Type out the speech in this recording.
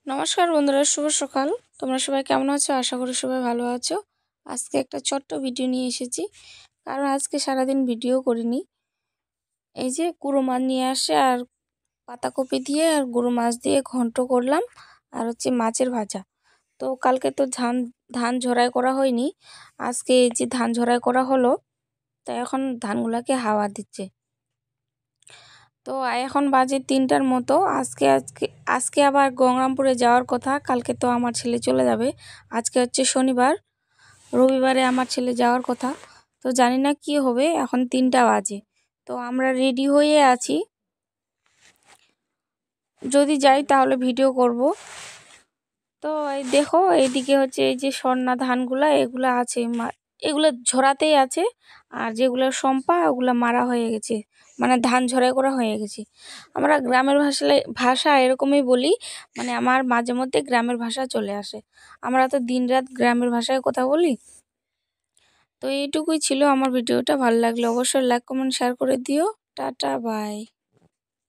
নমস্কার বন্ধুরা, শুভ সকাল। তোমরা সবাই কেমন আছো? আশা করি সবাই ভালো আছো। আজকে একটা ছোট্ট ভিডিও নিয়ে এসেছি, কারণ আজকে সারাদিন ভিডিও করিনি। এই যে গুঁড়ো মাছ নিয়ে আসে আর পাতাকপি দিয়ে আর গুঁড়ো মাছ দিয়ে ঘন্ট করলাম, আর হচ্ছে মাছের ভাজা। তো কালকে তো ধান ঝাড়াই করা হয়নি, আজকে এই যে ধান ঝাড়াই করা হলো। তাই এখন ধানগুলাকে হাওয়া দিচ্ছে। তো এখন বাজে 3টার মতো। আজকে আজকে আজকে আবার গঙ্গারামপুরে যাওয়ার কথা। কালকে তো আমার ছেলে চলে যাবে। আজকে হচ্ছে শনিবার, রবিবারে আমার ছেলে যাওয়ার কথা। তো জানি না কি হবে, এখন 3টা বাজে। তো আমরা রেডি হয়ে আছি, যদি যাই তাহলে ভিডিও করব। তো এই দেখো, এইদিকে হচ্ছে এই যে স্বর্ণা ধানগুলা এগুলা আছে, এগুলো ঝরাতেই আছে। আর যেগুলো সম্পা ওগুলো মারা হয়ে গেছে, মানে ধান ঝরাই করা হয়ে গেছে। আমরা গ্রামের ভাষা এরকমই বলি, মানে আমার মাঝে মধ্যে গ্রামের ভাষা চলে আসে। আমরা তো দিনরাত গ্রামের ভাষায় কথা বলি। তো এইটুকুই ছিল আমার ভিডিওটা। ভালো লাগলে অবশ্যই লাইক কমেন্ট শেয়ার করে দিও। Tata bye.